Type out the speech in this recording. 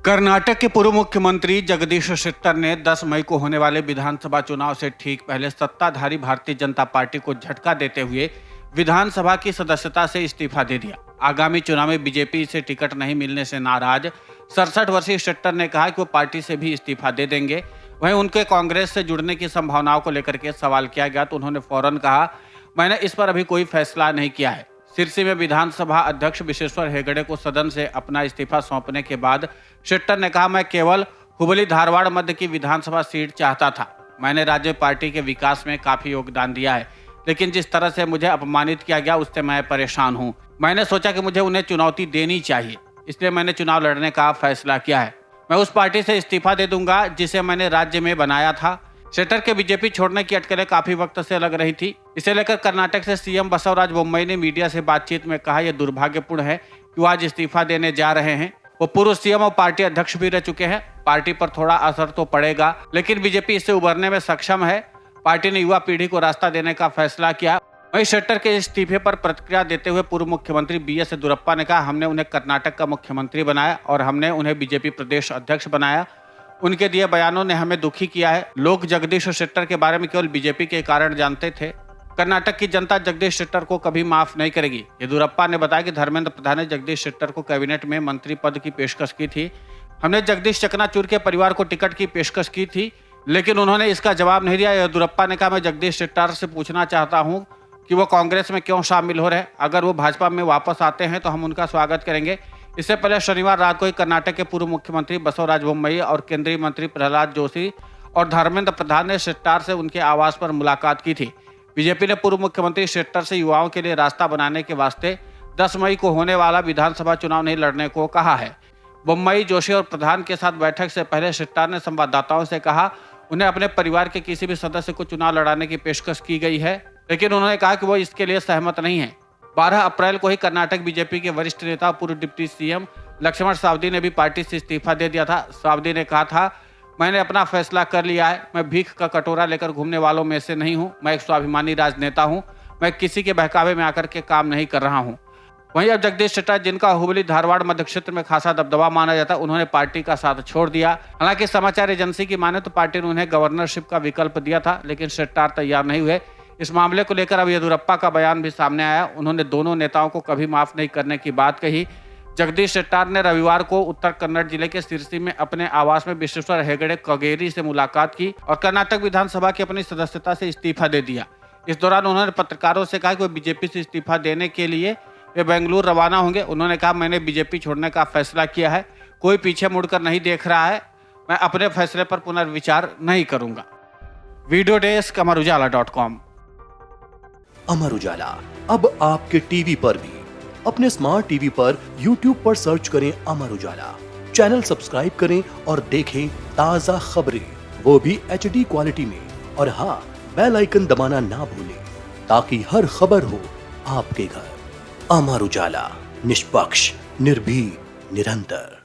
कर्नाटक के पूर्व मुख्यमंत्री जगदीश शेट्टर ने 10 मई को होने वाले विधानसभा चुनाव से ठीक पहले सत्ताधारी भारतीय जनता पार्टी को झटका देते हुए विधानसभा की सदस्यता से इस्तीफा दे दिया। आगामी चुनाव में बीजेपी से टिकट नहीं मिलने से नाराज 67 वर्षीय शेट्टर ने कहा कि वो पार्टी से भी इस्तीफा दे देंगे। वहीं उनके कांग्रेस से जुड़ने की संभावनाओं को लेकर के सवाल किया गया तो उन्होंने फौरन कहा, मैंने इस पर अभी कोई फैसला नहीं किया है। सिरसी में विधानसभा अध्यक्ष विश्वेश्वर हेगड़े को सदन से अपना इस्तीफा सौंपने के बाद शेट्टर ने कहा, मैं केवल हुबली धारवाड़ मध्य की विधानसभा सीट चाहता था। मैंने राज्य पार्टी के विकास में काफी योगदान दिया है, लेकिन जिस तरह से मुझे अपमानित किया गया उससे मैं परेशान हूं। मैंने सोचा कि मुझे उन्हें चुनौती देनी चाहिए, इसलिए मैंने चुनाव लड़ने का फैसला किया है। मैं उस पार्टी से इस्तीफा दे दूंगा जिसे मैंने राज्य में बनाया था। शेट्टर के बीजेपी छोड़ने की अटकलें काफी वक्त से लग रही थी। इसे लेकर कर्नाटक से सीएम बसवराज बोम्मई ने मीडिया से बातचीत में कहा, यह दुर्भाग्यपूर्ण है कि वो आज इस्तीफा देने जा रहे हैं। वो पूर्व सीएम और पार्टी अध्यक्ष भी रह चुके हैं। पार्टी पर थोड़ा असर तो पड़ेगा, लेकिन बीजेपी इससे उबरने में सक्षम है। पार्टी ने युवा पीढ़ी को रास्ता देने का फैसला किया। वहीं शेट्टर के इस्तीफे पर प्रतिक्रिया देते हुए पूर्व मुख्यमंत्री बीएस येदियुरप्पा ने कहा, हमने उन्हें कर्नाटक का मुख्यमंत्री बनाया और हमने उन्हें बीजेपी प्रदेश अध्यक्ष बनाया। उनके दिए बयानों ने हमें दुखी किया है। लोग जगदीश शेट्टर के बारे में केवल बीजेपी के कारण जानते थे। कर्नाटक की जनता जगदीश शेट्टर को कभी माफ नहीं करेगी। येदियुरप्पा ने बताया कि धर्मेंद्र प्रधान ने जगदीश शेट्टर को कैबिनेट में मंत्री पद की पेशकश की थी। हमने जगदीश चकनाचूर के परिवार को टिकट की पेशकश की थी, लेकिन उन्होंने इसका जवाब नहीं दिया। येदियुरप्पा ने कहा, मैं जगदीश शेट्टर से पूछना चाहता हूँ कि वो कांग्रेस में क्यों शामिल हो रहे। अगर वो भाजपा में वापस आते हैं तो हम उनका स्वागत करेंगे। इससे पहले शनिवार रात को ही कर्नाटक के पूर्व मुख्यमंत्री बसवराज बोम्मई और केंद्रीय मंत्री प्रहलाद जोशी और धर्मेंद्र प्रधान ने शेट्टर से उनके आवास पर मुलाकात की थी। बीजेपी ने पूर्व मुख्यमंत्री शेट्टर से युवाओं के लिए रास्ता बनाने के वास्ते 10 मई को होने वाला विधानसभा चुनाव नहीं लड़ने को कहा है। बोम्मई, जोशी और प्रधान के साथ बैठक से पहले शेट्टर ने संवाददाताओं से कहा, उन्हें अपने परिवार के किसी भी सदस्य को चुनाव लड़ाने की पेशकश की गई है, लेकिन उन्होंने कहा कि वो इसके लिए सहमत नहीं है। 12 अप्रैल को ही कर्नाटक बीजेपी के वरिष्ठ नेता पूर्व डिप्टी सीएम लक्ष्मण सावदी ने भी पार्टी से इस्तीफा दे दिया था। सावदी ने कहा था, मैंने अपना फैसला कर लिया है। मैं भीख का कटोरा लेकर घूमने वालों में से नहीं हूं। मैं एक स्वाभिमानी राजनेता हूं। मैं किसी के बहकावे में आकर के काम नहीं कर रहा हूं। वहीं अब जगदीश शेट्टर, जिनका हुबली धारवाड़ मध्य क्षेत्र में खासा दबदबा माना जाता, उन्होंने पार्टी का साथ छोड़ दिया। हालांकि समाचार एजेंसी की माने तो पार्टी ने उन्हें गवर्नरशिप का विकल्प दिया था, लेकिन शेट्टर तैयार नहीं हुए। इस मामले को लेकर अब येदियुरप्पा का बयान भी सामने आया। उन्होंने दोनों नेताओं को कभी माफ नहीं करने की बात कही। जगदीश शेट्टर ने रविवार को उत्तर कन्नड़ जिले के सिरसी में अपने आवास में विश्वेश्वर हेगड़े कगेरी से मुलाकात की और कर्नाटक विधानसभा की अपनी सदस्यता से इस्तीफा दे दिया। इस दौरान उन्होंने पत्रकारों से कहा कि वो बीजेपी से इस्तीफा देने के लिए वे बेंगलुरु रवाना होंगे। उन्होंने कहा, मैंने बीजेपी छोड़ने का फैसला किया है। कोई पीछे मुड़कर नहीं देख रहा है। मैं अपने फैसले पर पुनर्विचार नहीं करूंगा। Video desk अमरुजाला.com। अमर उजाला अब आपके टीवी पर भी। अपने स्मार्ट टीवी पर YouTube पर सर्च करें अमर उजाला, चैनल सब्सक्राइब करें और देखें ताजा खबरें, वो भी HD क्वालिटी में। और हाँ, बेल आइकन दबाना ना भूलें ताकि हर खबर हो आपके घर। अमर उजाला, निष्पक्ष, निर्भीक, निरंतर।